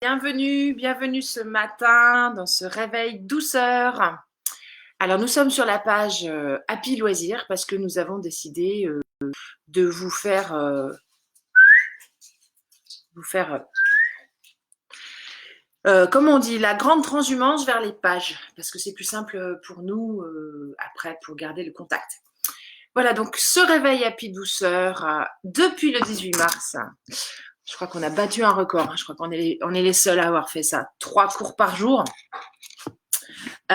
Bienvenue, bienvenue ce matin dans ce réveil douceur. Alors nous sommes sur la page Happy Loisirs parce que nous avons décidé de comment on dit, la grande transhumance vers les pages parce que c'est plus simple pour nous après pour garder le contact. Voilà, donc ce réveil Happy douceur depuis le 18 mars. Je crois qu'on a battu un record. Je crois qu'on est les seuls à avoir fait ça. 3 cours par jour. Et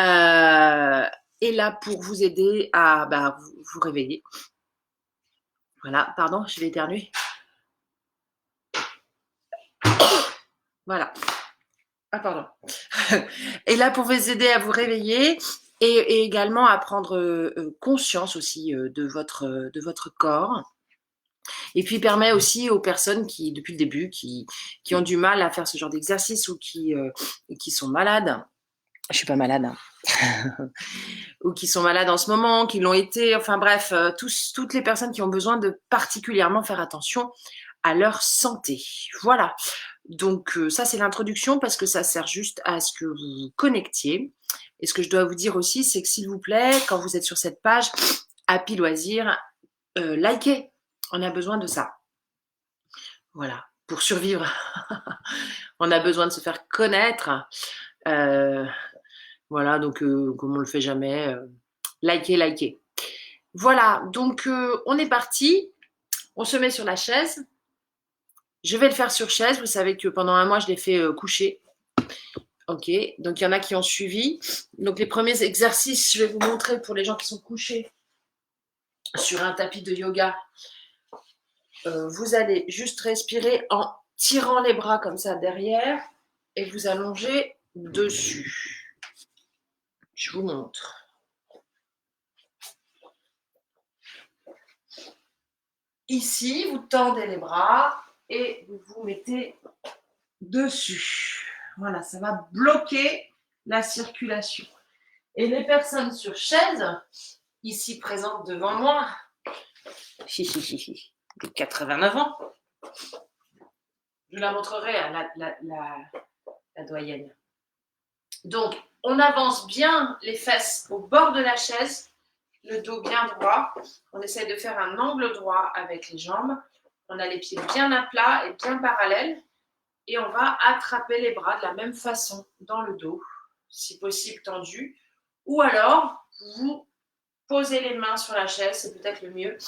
là pour vous aider à vous réveiller. Voilà, pardon, je vais éternuer. Voilà. Ah, pardon. Et là pour vous aider à vous réveiller et également à prendre conscience aussi de votre corps. Et puis permet aussi aux personnes qui, depuis le début, qui ont du mal à faire ce genre d'exercice ou qui sont malades. Je suis pas malade, hein. Ou qui sont malades en ce moment, qui l'ont été, enfin bref, toutes les personnes qui ont besoin de particulièrement faire attention à leur santé. Voilà. Donc ça c'est l'introduction parce que ça sert juste à ce que vous vous connectiez. Et ce que je dois vous dire aussi, c'est que s'il vous plaît, quand vous êtes sur cette page Happy Loisirs, likez. On a besoin de ça. Voilà, pour survivre. On a besoin de se faire connaître. Voilà, donc comme on le fait jamais, likez. Voilà, donc on est parti. On se met sur la chaise. Je vais le faire sur chaise. Vous savez que pendant un mois, je l'ai fait coucher. Ok, donc il y en a qui ont suivi. Donc les premiers exercices, je vais vous montrer pour les gens qui sont couchés sur un tapis de yoga. Vous allez juste respirer en tirant les bras comme ça derrière et vous allongez dessus. Je vous montre. Ici, vous tendez les bras et vous vous mettez dessus. Voilà, ça va bloquer la circulation. Et les personnes sur chaise, ici présentes devant moi, de 89 ans, je la montrerai à la doyenne. Donc, on avance bien les fesses au bord de la chaise, le dos bien droit. On essaie de faire un angle droit avec les jambes. On a les pieds bien à plat et bien parallèles. Et on va attraper les bras de la même façon dans le dos, si possible tendu. Ou alors, vous posez les mains sur la chaise, c'est peut-être le mieux.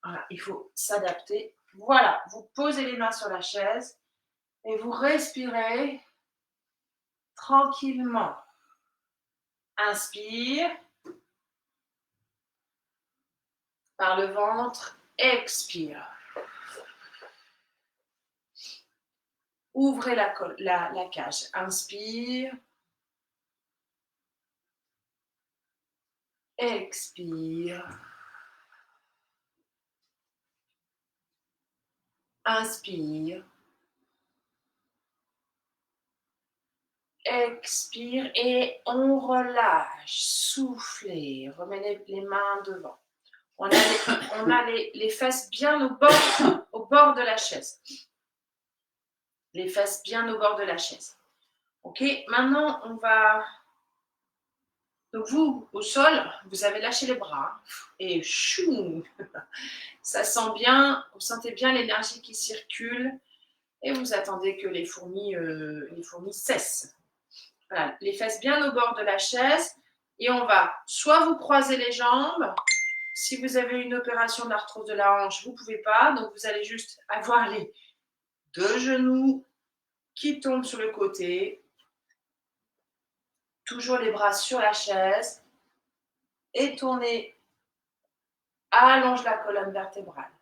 Voilà, il faut s'adapter. Voilà, vous posez les mains sur la chaise et vous respirez tranquillement. Inspire par le ventre, expire. Ouvrez la cage. Inspire. Expire. Inspire. Expire et on relâche. Soufflez. Remenez les mains devant. On a les fesses bien au bord de la chaise. Les fesses bien au bord de la chaise. Ok, maintenant on va. Donc vous, au sol, vous avez lâché les bras et chou, ça sent bien, vous sentez bien l'énergie qui circule et vous attendez que les fourmis cessent. Voilà, les fesses bien au bord de la chaise et on va soit vous croiser les jambes. Si vous avez une opération d'arthrose de la hanche, vous ne pouvez pas, donc vous allez juste avoir les deux genoux qui tombent sur le côté, toujours les bras sur la chaise et tournez, allonge la colonne vertébrale,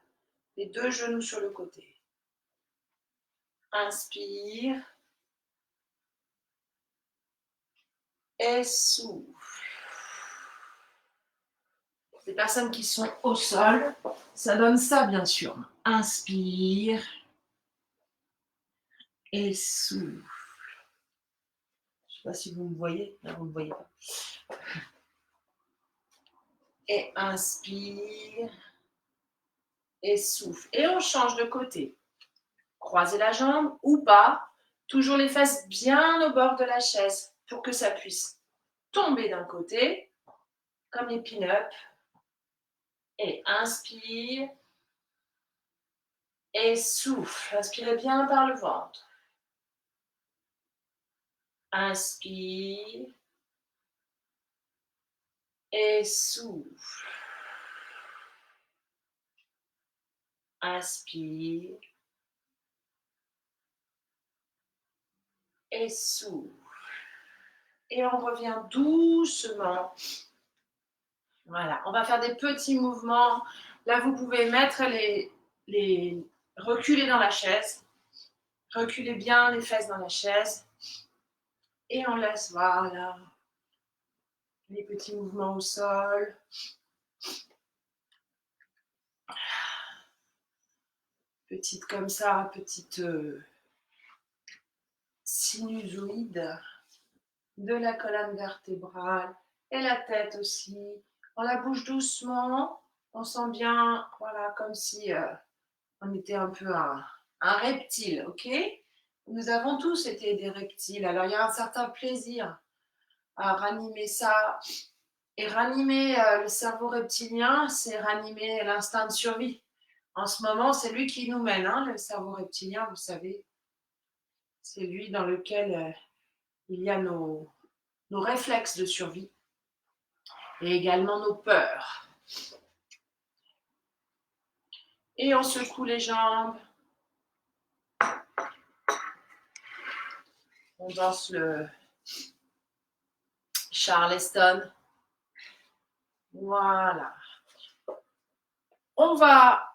les deux genoux sur le côté. Inspire et souffle. Les personnes qui sont au sol, ça donne ça bien sûr. Inspire et souffle. Je ne sais pas si vous me voyez. Non, vous ne me voyez pas. Et inspire et souffle. Et on change de côté. Croisez la jambe ou pas. Toujours les fesses bien au bord de la chaise pour que ça puisse tomber d'un côté, comme les pin-up. Et inspire. Et souffle. Inspirez bien par le ventre. Inspire. Et souffle. Inspire. Et souffle. Et on revient doucement. Voilà, on va faire des petits mouvements. Là, vous pouvez mettre reculer dans la chaise. Reculez bien les fesses dans la chaise. Et on laisse, voilà, les petits mouvements au sol. Petite comme ça, petite sinusoïde de la colonne vertébrale et la tête aussi. On la bouge doucement. On sent bien, voilà, comme si on était un peu un reptile, ok? Nous avons tous été des reptiles. Alors, il y a un certain plaisir à ranimer ça. Et ranimer le cerveau reptilien, c'est ranimer l'instinct de survie. En ce moment, c'est lui qui nous mène, hein, le cerveau reptilien, vous savez. C'est lui dans lequel il y a nos réflexes de survie et également nos peurs. Et on secoue les jambes. On danse le Charleston. Voilà. On va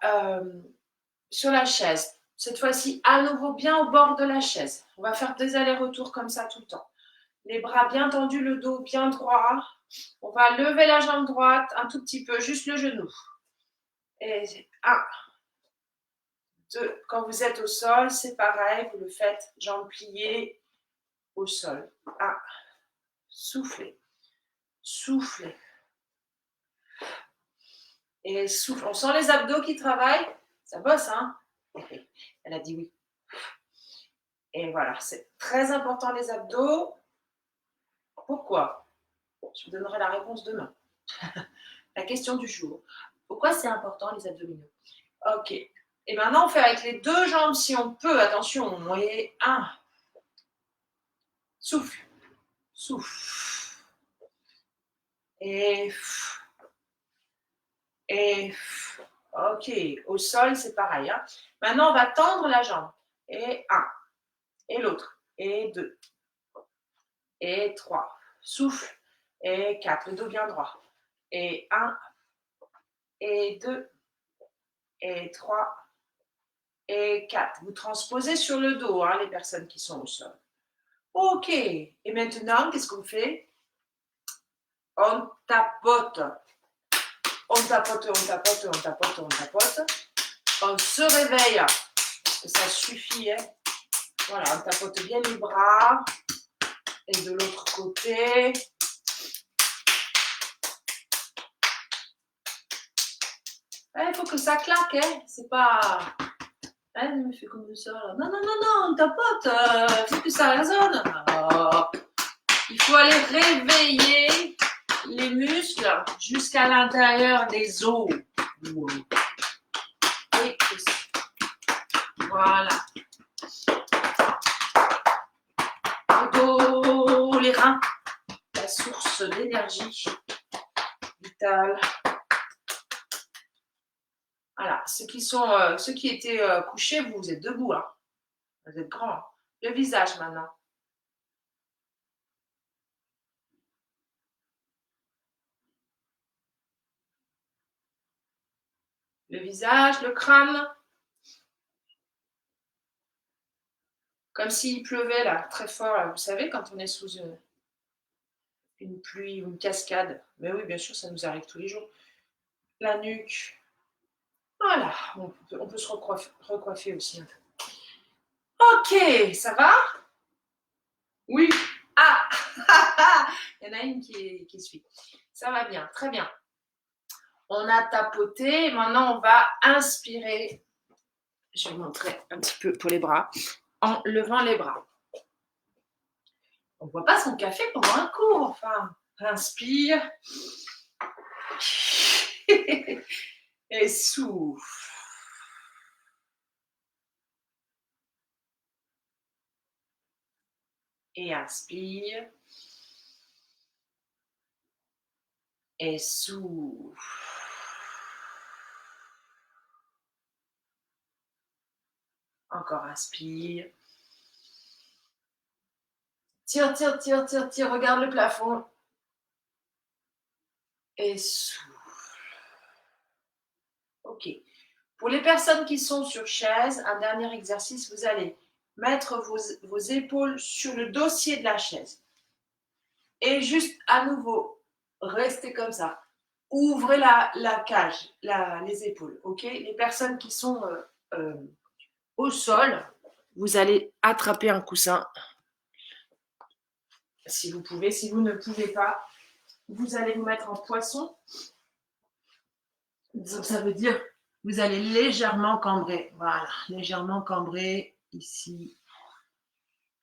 sur la chaise. Cette fois-ci, à nouveau bien au bord de la chaise. On va faire des allers-retours comme ça tout le temps. Les bras bien tendus, le dos bien droit. On va lever la jambe droite un tout petit peu, juste le genou. Et 1, 2. Quand vous êtes au sol, c'est pareil. Vous le faites jambes pliées au sol. 1. Soufflez. Soufflez. Et souffle. On sent les abdos qui travaillent. Ça bosse, hein? Elle a dit oui. Et voilà, c'est très important les abdos. Pourquoi? Je vous donnerai la réponse demain. La question du jour. Pourquoi c'est important les abdominaux? Ok. Et maintenant, on fait avec les deux jambes si on peut. Attention, vous voyez. 1. Souffle. Souffle. Et ok, au sol, c'est pareil. Hein. Maintenant, on va tendre la jambe. Et 1. Et l'autre. Et 2. Et 3. Souffle. Et 4. Le dos bien droit. Et 1. Et 2. Et 3. Et 4. Vous transposez sur le dos, hein, les personnes qui sont au sol. Ok. Et maintenant, qu'est-ce qu'on fait? On tapote. On tapote, on tapote, on tapote, on tapote. On se réveille. Parce que ça suffit. Hein. Voilà, on tapote bien les bras. Et de l'autre côté. Il faut que ça claque. Hein. C'est pas... Elle me fait comme ça. Là. Non, non, non, non, on tapote. Il faut que ça résonne. Oh. Il faut aller réveiller les muscles jusqu'à l'intérieur des os. Et voilà. Le dos, les reins, la source d'énergie vitale. Voilà, ceux qui étaient couchés, vous êtes debout. Hein. Vous êtes grands. Hein. Le visage maintenant. Le visage, le crâne. Comme s'il pleuvait là, très fort. Là. Vous savez, quand on est sous une pluie ou une cascade. Mais oui, bien sûr, ça nous arrive tous les jours. La nuque. Voilà, on peut se recoiffer aussi un peu. Ok, ça va? Oui. Ah, il y en a une qui suit. Ça va bien, très bien. On a tapoté, maintenant on va inspirer. Je vais montrer un petit peu pour les bras. En levant les bras. On ne boit pas son café pendant un cours, enfin. Inspire. Et souffle. Et inspire. Et souffle. Encore inspire. Tire, tire, tire, tire, tire. Regarde le plafond. Et souffle. Ok. Pour les personnes qui sont sur chaise, un dernier exercice, vous allez mettre vos épaules sur le dossier de la chaise. Et juste à nouveau, restez comme ça. Ouvrez la cage, les épaules. Ok. Les personnes qui sont au sol, vous allez attraper un coussin. Si vous pouvez, si vous ne pouvez pas, vous allez vous mettre en poisson. Donc, ça veut dire vous allez légèrement cambrer. Voilà, légèrement cambrer ici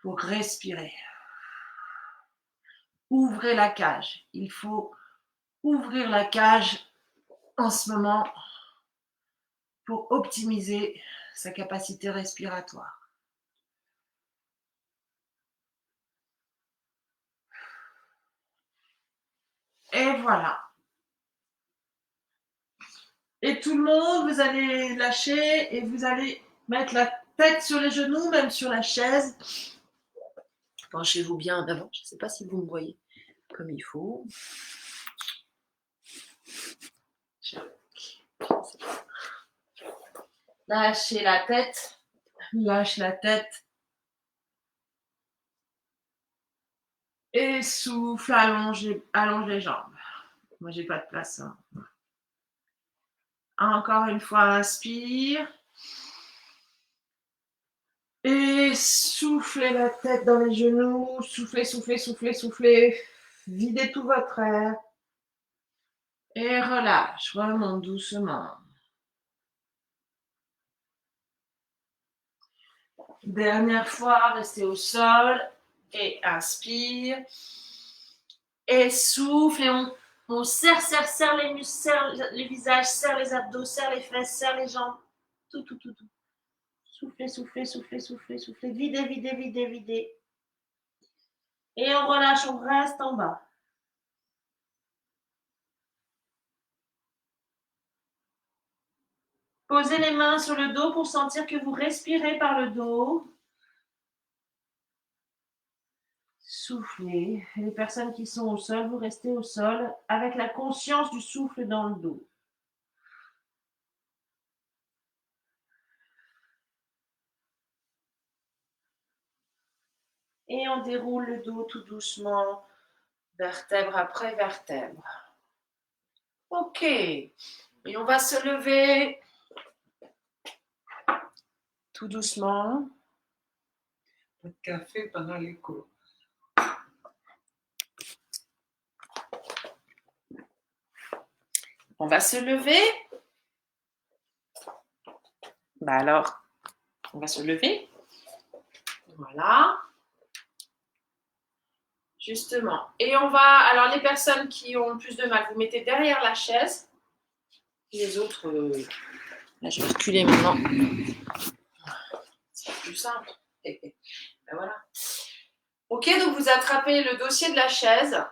pour respirer. Ouvrez la cage. Il faut ouvrir la cage en ce moment pour optimiser sa capacité respiratoire. Et voilà. Et tout le monde, vous allez lâcher et vous allez mettre la tête sur les genoux, même sur la chaise. Penchez-vous bien en avant. Je ne sais pas si vous me voyez comme il faut. Lâchez la tête. Lâche la tête. Et souffle, allonge les jambes. Moi, j'ai pas de place. Hein. Encore une fois, inspire. Et soufflez la tête dans les genoux. Soufflez, soufflez, soufflez, soufflez. Videz tout votre air. Et relâche. Remonte doucement. Dernière fois, restez au sol. Et inspire. Et souffle. Et on serre les muscles, serre les visages, serre les abdos, serre les fesses, serre les jambes. Tout, tout, tout, tout. Soufflez, soufflez, soufflez, soufflez, soufflez. Videz, videz, videz, videz. Et on relâche, on reste en bas. Posez les mains sur le dos pour sentir que vous respirez par le dos. Soufflez. Les personnes qui sont au sol, vous restez au sol avec la conscience du souffle dans le dos. Et on déroule le dos tout doucement, vertèbre après vertèbre. Ok. Et on va se lever tout doucement. Pas de café pendant les cours. On va se lever. Bah alors, on va se lever. Voilà. Justement. Et on va, alors les personnes qui ont plus de mal, vous mettez derrière la chaise. Les autres, là je vais reculer maintenant. C'est plus simple. Et ben voilà. Ok, donc vous attrapez le dossier de la chaise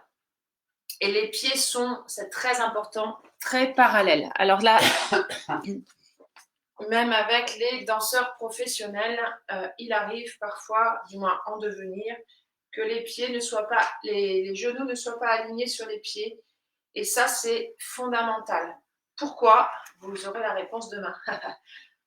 et les pieds sont, c'est très important, très parallèles. Alors là, même avec les danseurs professionnels, il arrive parfois, du moins en devenir, que les pieds ne soient pas, les genoux ne soient pas alignés sur les pieds. Et ça, c'est fondamental. Pourquoi? Vous aurez la réponse demain.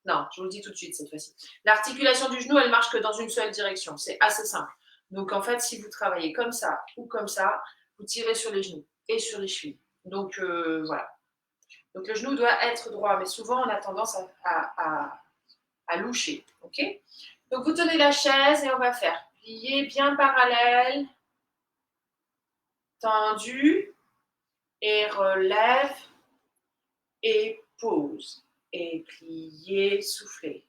Non, je vous le dis tout de suite cette fois-ci. L'articulation du genou, elle marche que dans une seule direction. C'est assez simple. Donc en fait, si vous travaillez comme ça ou comme ça, vous tirez sur les genoux et sur les chevilles. Donc voilà. Donc le genou doit être droit, mais souvent on a tendance à loucher. Ok? Donc vous tenez la chaise et on va faire plier bien parallèle, tendu, et relève, et pause. Et plier, souffler.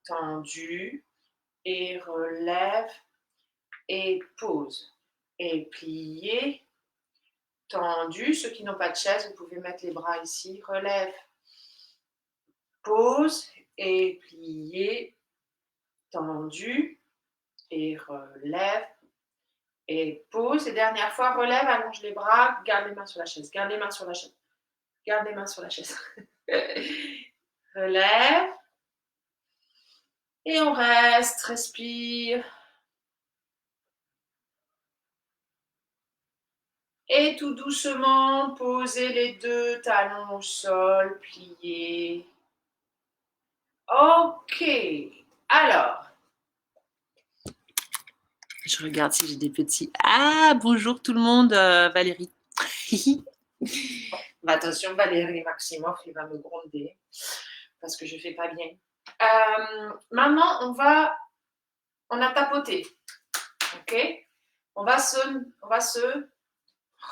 Tendu, et relève, et pause. et plié, tendu. Ceux qui n'ont pas de chaise, vous pouvez mettre les bras ici. Relève, pose et plié, tendu et relève et pose. Et dernière fois, relève, allonge les bras, garde les mains sur la chaise, garde les mains sur la chaise, garde les mains sur la chaise. Relève et on reste, respire. Et tout doucement, posez les deux talons au sol, pliés. Ok. Alors, je regarde si j'ai des petits. Ah, bonjour tout le monde, Valérie. Attention, Valérie Maximoff, il va me gronder parce que je ne fais pas bien. Maintenant, on a tapoté. Ok. On va se.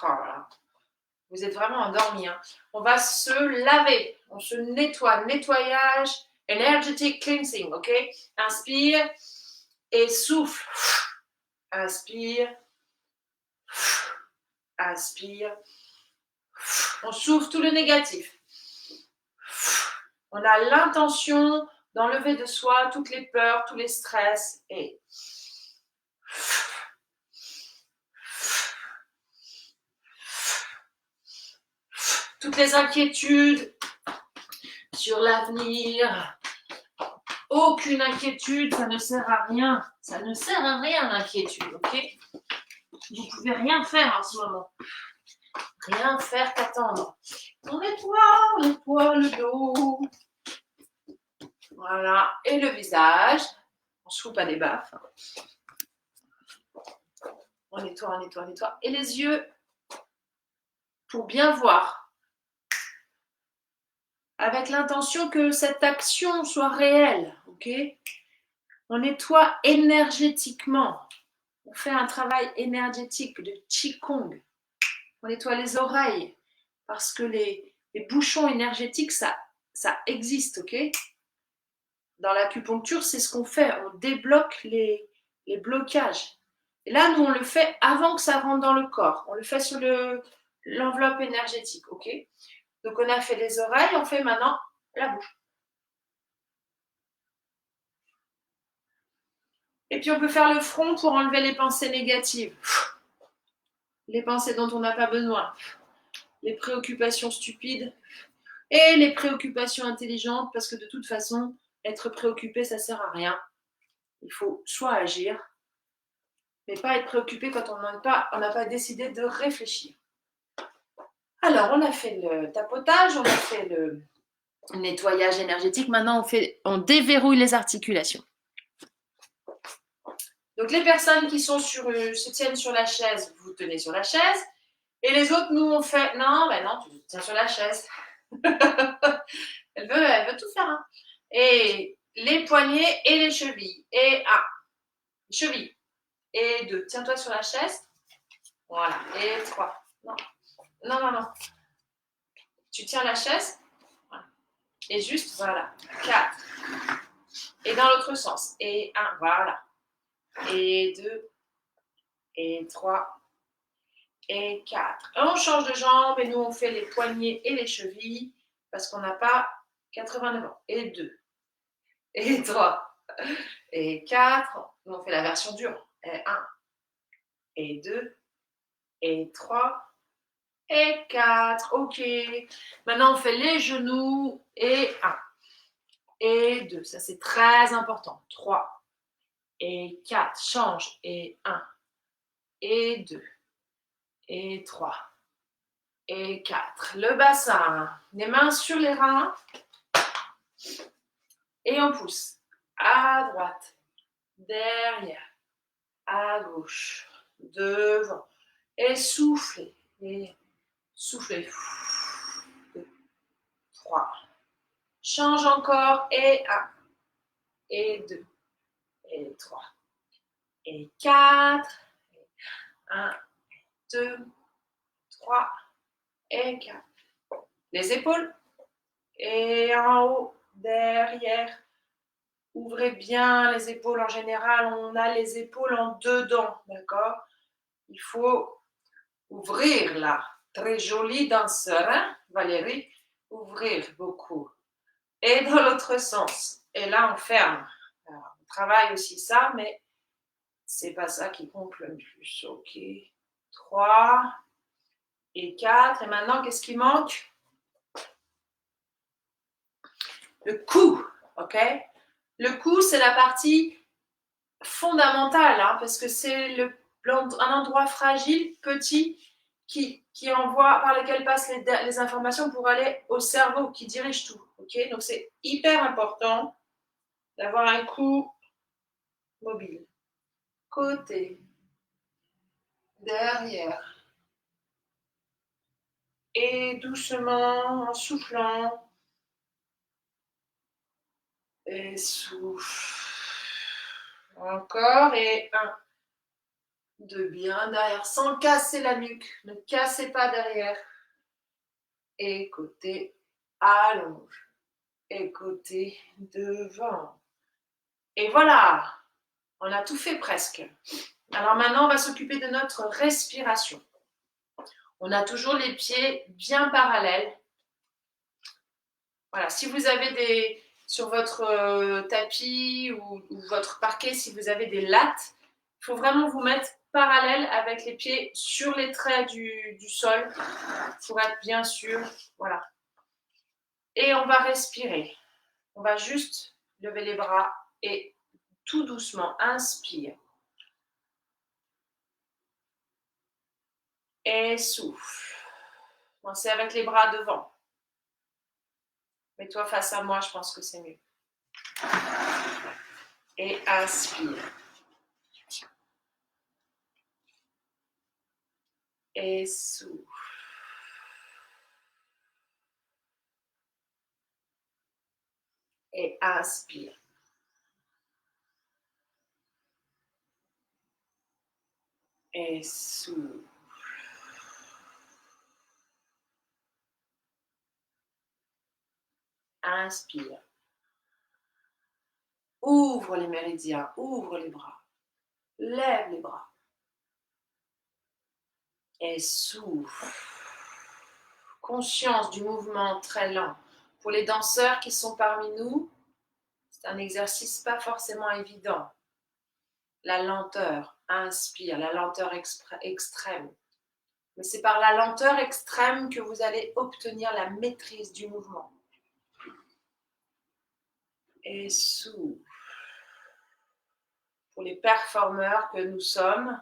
Oh là. Vous êtes vraiment endormis. Hein. On va se laver. On se nettoie. Nettoyage, energetic cleansing. Ok. Inspire et souffle. Inspire. Inspire. On souffle tout le négatif. On a l'intention d'enlever de soi toutes les peurs, tous les stress et toutes les inquiétudes sur l'avenir. Aucune inquiétude, ça ne sert à rien. Ça ne sert à rien l'inquiétude, ok? Vous ne pouvez rien faire en ce moment. Rien faire qu'attendre. On nettoie le dos. Voilà. Et le visage. On se fout pas des baffes. On nettoie. Et les yeux pour bien voir. Avec l'intention que cette action soit réelle, ok? On nettoie énergétiquement. On fait un travail énergétique de Qigong. On nettoie les oreilles parce que les bouchons énergétiques, ça existe, ok? Dans l'acupuncture, c'est ce qu'on fait. On débloque les blocages. Et là, nous, on le fait avant que ça rentre dans le corps. On le fait sur l'enveloppe énergétique, ok? Donc, on a fait les oreilles, on fait maintenant la bouche. Et puis, on peut faire le front pour enlever les pensées négatives. Les pensées dont on n'a pas besoin. Les préoccupations stupides et les préoccupations intelligentes, parce que de toute façon, être préoccupé, ça sert à rien. Il faut soit agir, mais pas être préoccupé quand on n'a pas décidé de réfléchir. Alors, on a fait le tapotage, on a fait le nettoyage énergétique. Maintenant, on déverrouille les articulations. Donc, les personnes qui sont se tiennent sur la chaise, vous tenez sur la chaise. Et les autres, nous, on fait... Non, tu te tiens sur la chaise. elle veut tout faire. Hein. Et les poignets et les chevilles. Et cheville. Et 2. Tiens-toi sur la chaise. Voilà. Et 3. Non. Tu tiens la chaise. Voilà. Et juste, voilà. 4. Et dans l'autre sens. Et 1. Voilà. Et 2. Et 3. Et 4. On change de jambe et nous, on fait les poignets et les chevilles parce qu'on n'a pas 89 ans. Et 2. Et 3. Et 4. Nous, on fait la version dure. Et 1. Et 2. Et 3. Et 4, ok. Maintenant, on fait les genoux et 1. Et 2, ça c'est très important. 3. Et 4, change. Et 1. Et 2. Et 3. Et 4. Le bassin, les mains sur les reins. Et on pousse. À droite, derrière, à gauche, devant. Et soufflez. Et soufflez. 2, 3. Change encore. Et 1. Et 2. Et 3. Et 4. 1, 2, 3. Et 4. Les épaules. Et en haut, derrière. Ouvrez bien les épaules. En général, on a les épaules en dedans. D'accord? Il faut ouvrir là. Très jolie danseur, hein, Valérie? Ouvrir beaucoup. Et dans l'autre sens. Et là, on ferme. Alors, on travaille aussi ça, mais c'est pas ça qui compte le plus. Ok. 3 et 4. Et maintenant, qu'est-ce qui manque? Le cou. Ok? Le cou, c'est la partie fondamentale, hein, parce que c'est un endroit fragile, petit, qui envoie, par lequel passent les informations pour aller au cerveau qui dirige tout. Okay, donc c'est hyper important d'avoir un cou mobile. Côté, derrière. Et doucement, en soufflant. Et souffle. Encore. Et 1, 2, bien derrière. Sans casser la nuque. Ne cassez pas derrière. Et côté, allonge. Et côté, devant. Et voilà. On a tout fait presque. Alors maintenant, on va s'occuper de notre respiration. On a toujours les pieds bien parallèles. Voilà, si vous avez sur votre tapis ou votre parquet, si vous avez des lattes, il faut vraiment vous mettre parallèle avec les pieds sur les traits du sol pour être bien sûr. Voilà. Et on va respirer. On va juste lever les bras et tout doucement, inspire. Et souffle. Commencez avec les bras devant. Mets-toi face à moi, je pense que c'est mieux. Et inspire. Et souffle. Et inspire. Et souffle. Inspire. Ouvre les méridiens, ouvre les bras. Lève les bras. Et souffle. Conscience du mouvement très lent. Pour les danseurs qui sont parmi nous, c'est un exercice pas forcément évident. La lenteur, inspire, la lenteur extrême. Mais c'est par la lenteur extrême que vous allez obtenir la maîtrise du mouvement. Et souffle. Pour les performeurs que nous sommes,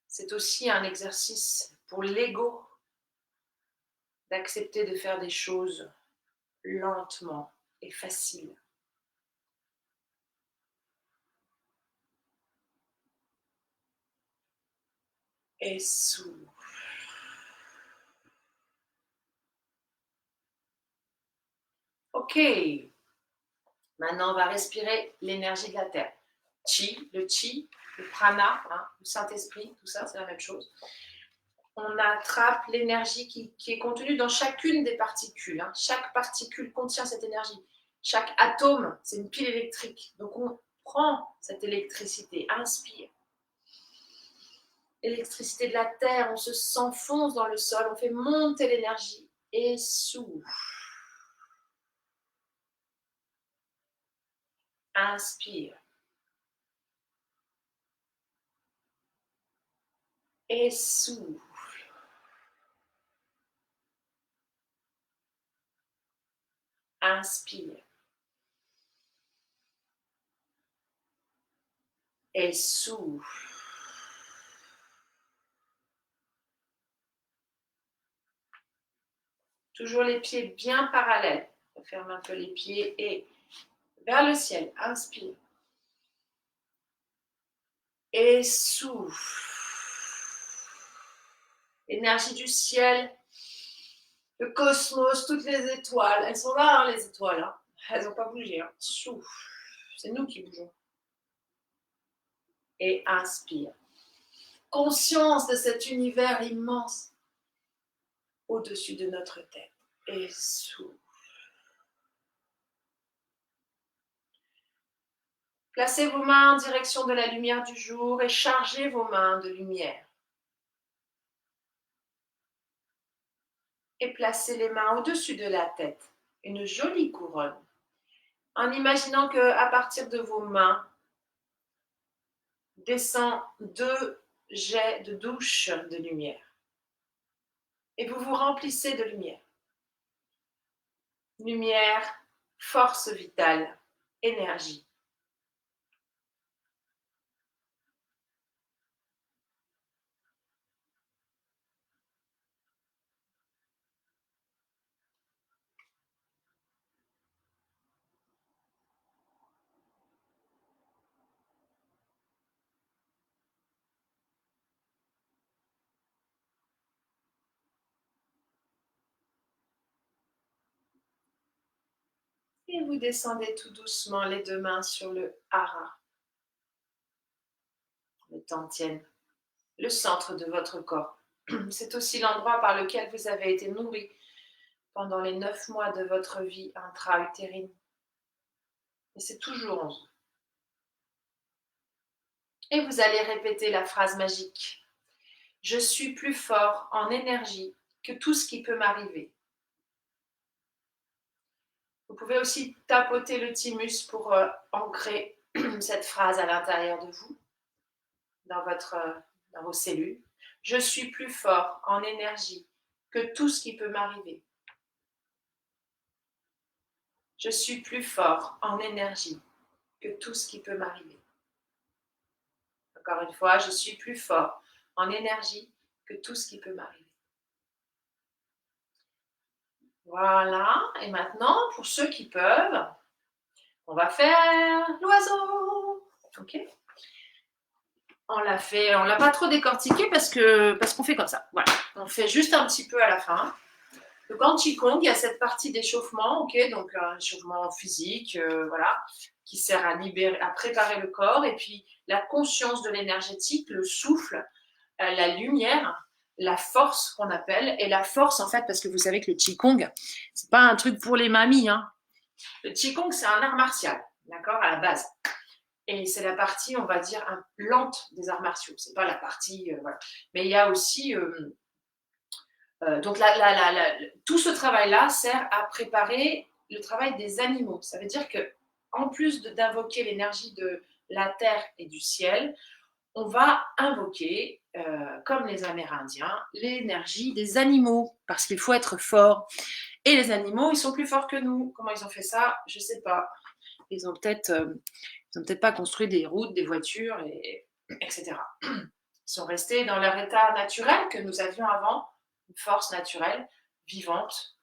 c'est aussi un exercice pour l'ego d'accepter de faire des choses lentement et facile. Et souffle. Ok. Maintenant, on va respirer l'énergie de la terre. Le chi, le prana, hein, le Saint-Esprit, tout ça, c'est la même chose. On attrape l'énergie qui est contenue dans chacune des particules. Hein. Chaque particule contient cette énergie. Chaque atome, c'est une pile électrique. Donc, on prend cette électricité. Inspire. Électricité de la terre, on s'enfonce dans le sol, on fait monter l'énergie et souffle. Inspire. Et souffle. Inspire. Et souffle. Toujours les pieds bien parallèles. On ferme un peu les pieds et vers le ciel. Inspire. Et souffle. Énergie du ciel, le cosmos, toutes les étoiles. Elles sont là, hein, les étoiles. Hein. Elles n'ont pas bougé. Hein. Souffle. C'est nous qui bougeons. Et inspire. Conscience de cet univers immense au-dessus de notre tête. Et souffle. Placez vos mains en direction de la lumière du jour et chargez vos mains de lumière. Et placez les mains au-dessus de la tête, une jolie couronne, en imaginant que à partir de vos mains descend 2 jets de douche de lumière. Et vous vous remplissez de lumière. Lumière, force vitale, énergie. Et vous descendez tout doucement les 2 mains sur le hara, le tantien, le centre de votre corps. C'est aussi l'endroit par lequel vous avez été nourri pendant les 9 mois de votre vie intra-utérine. Et c'est toujours en vous. Et vous allez répéter la phrase magique. Je suis plus fort en énergie que tout ce qui peut m'arriver. Vous pouvez aussi tapoter le thymus pour ancrer cette phrase à l'intérieur de vous, dans vos cellules. Je suis plus fort en énergie que tout ce qui peut m'arriver. Je suis plus fort en énergie que tout ce qui peut m'arriver. Encore une fois, je suis plus fort en énergie que tout ce qui peut m'arriver. Voilà, et maintenant, pour ceux qui peuvent, on va faire l'oiseau. Ok. On l'a pas trop décortiqué parce qu'on fait comme ça. Voilà, on fait juste un petit peu à la fin. Donc en Qigong, il y a cette partie d'échauffement, ok, donc un échauffement physique, voilà, qui sert à libérer, à préparer le corps, et puis la conscience de l'énergétique, le souffle, la lumière, la force qu'on appelle, et la force en fait, parce que vous savez que le Qigong, c'est pas un truc pour les mamies, hein. Le Qigong, c'est un art martial, d'accord, à la base. Et c'est la partie, on va dire, lente des arts martiaux. C'est pas la partie, voilà. Mais il y a aussi, donc tout ce travail-là sert à préparer le travail des animaux. Ça veut dire que, en plus d'invoquer l'énergie de la terre et du ciel, on va invoquer, comme les Amérindiens, l'énergie des animaux, parce qu'il faut être fort. Et les animaux, ils sont plus forts que nous. Comment ils ont fait ça? Je sais pas. Ils ont peut-être pas construit des routes, des voitures, etc. Ils sont restés dans leur état naturel que nous avions avant, une force naturelle, vivante,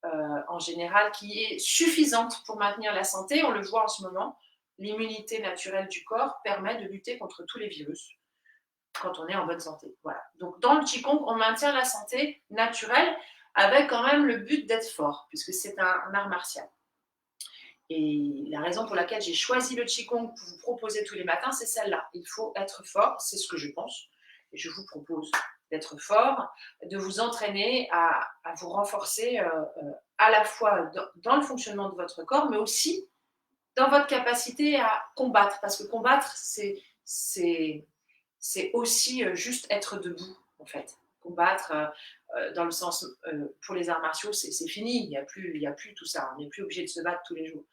en général, qui est suffisante pour maintenir la santé. On le voit en ce moment, l'immunité naturelle du corps permet de lutter contre tous les virus quand on est en bonne santé. Voilà. Donc dans le Qigong, on maintient la santé naturelle avec quand même le but d'être fort, puisque c'est un art martial. Et la raison pour laquelle j'ai choisi le Qigong pour vous proposer tous les matins, c'est celle-là. Il faut être fort, c'est ce que je pense. Et je vous propose d'être fort, de vous entraîner à vous renforcer à la fois dans le fonctionnement de votre corps, mais aussi dans votre capacité à combattre. Parce que combattre, c'est aussi juste être debout, en fait. Combattre, dans le sens, pour les arts martiaux, c'est fini. Il y a plus tout ça. On n'est plus obligé de se battre tous les jours.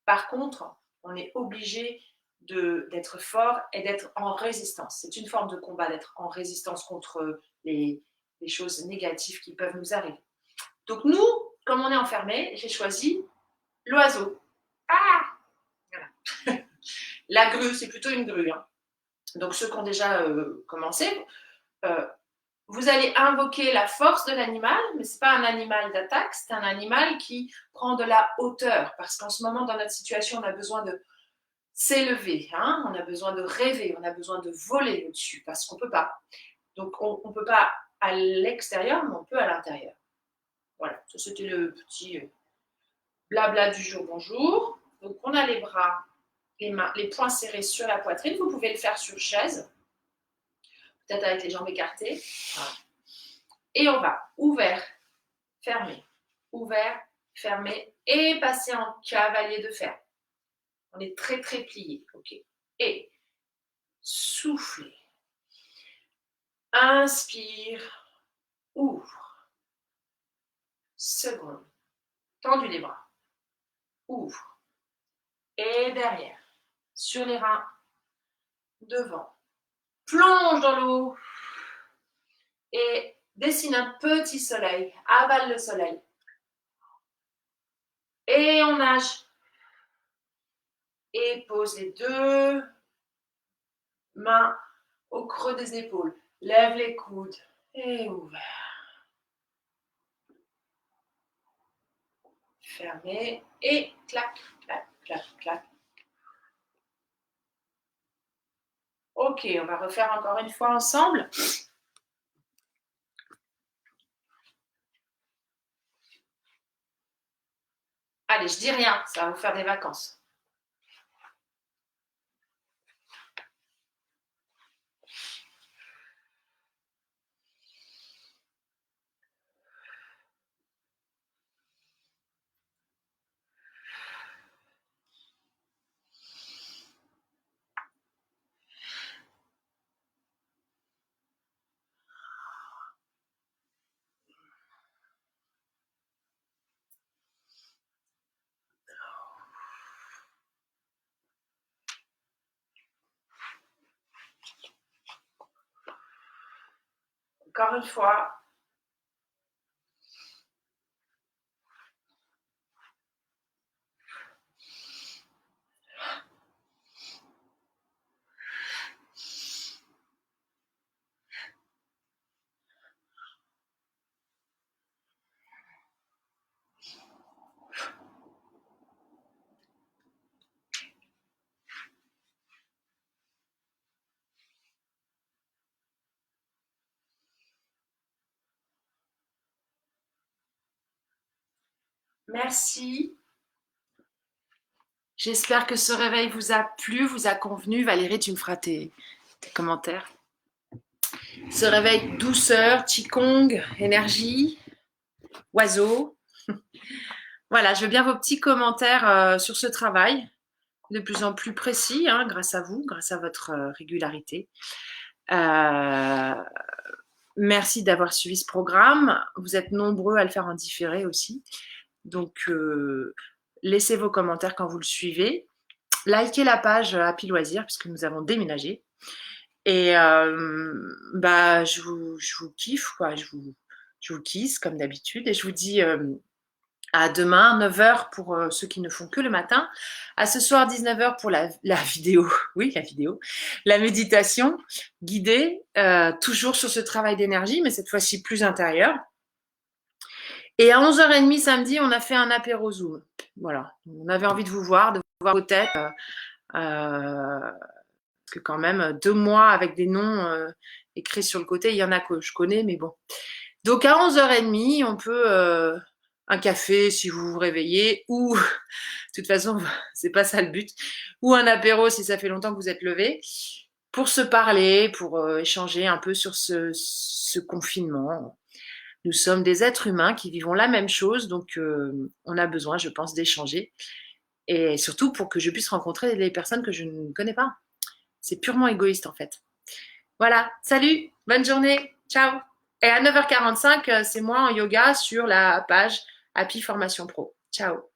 Par contre, on est obligé d'être fort et d'être en résistance. C'est une forme de combat, d'être en résistance contre les choses négatives qui peuvent nous arriver. Donc nous, comme on est enfermés, j'ai choisi l'oiseau. Ah, voilà. La grue, c'est plutôt une grue, hein. Donc ceux qui ont déjà commencé, euh, vous allez invoquer la force de l'animal, mais ce n'est pas un animal d'attaque, c'est un animal qui prend de la hauteur. Parce qu'en ce moment, dans notre situation, on a besoin de s'élever, hein, on a besoin de rêver, on a besoin de voler au-dessus, parce qu'on ne peut pas. Donc on ne peut pas à l'extérieur, mais on peut à l'intérieur. Voilà, ça c'était le petit blabla du jour, bonjour. Donc on a les bras, les mains, les poings serrés sur la poitrine, vous pouvez le faire sur chaise, peut-être avec les jambes écartées. Voilà. Et on va ouvert, fermé, ouvert, fermé, et passer en cavalier de fer. On est très très plié, ok. Et soufflez. Inspire, ouvre. secondes. Tendu les bras. Ouvre. Et derrière. Sur les reins. Devant. Plonge dans l'eau. Et dessine un petit soleil. Avale le soleil. Et on nage. Et pose les deux mains au creux des épaules. Lève les coudes. Et ouvert. Fermé. Et clac, clac, clac, clac. Ok, on va refaire encore une fois ensemble. Allez, je dis rien, ça va vous faire des vacances. Encore une fois. Merci. J'espère que ce réveil vous a plu, vous a convenu. Valérie, tu me feras tes commentaires. Ce réveil douceur, Qigong, énergie, oiseau. Voilà, je veux bien vos petits commentaires sur ce travail, de plus en plus précis, hein, grâce à vous, grâce à votre régularité. Merci d'avoir suivi ce programme. Vous êtes nombreux à le faire en différé aussi. Donc, laissez vos commentaires quand vous le suivez. Likez la page Happy Loisirs, puisque nous avons déménagé. Et je vous kiffe, quoi. Je vous kiss, comme d'habitude. Et je vous dis à demain, 9h pour ceux qui ne font que le matin. À ce soir, 19h pour la vidéo. Oui, la vidéo. La méditation guidée, toujours sur ce travail d'énergie, mais cette fois-ci plus intérieur. Et à 11h30 samedi, on a fait un apéro Zoom. Voilà. On avait envie de vous voir vos têtes. Parce que quand même, 2 mois avec des noms écrits sur le côté, il y en a que je connais, mais bon. Donc à 11h30, on peut un café si vous vous réveillez, ou de toute façon, c'est pas ça le but, ou un apéro si ça fait longtemps que vous êtes levé, pour se parler, pour échanger un peu sur ce confinement. Nous sommes des êtres humains qui vivons la même chose, donc on a besoin, je pense, d'échanger. Et surtout pour que je puisse rencontrer des personnes que je ne connais pas. C'est purement égoïste en fait. Voilà, salut, bonne journée, ciao. Et à 9h45, c'est moi en yoga sur la page Happy Formation Pro. Ciao.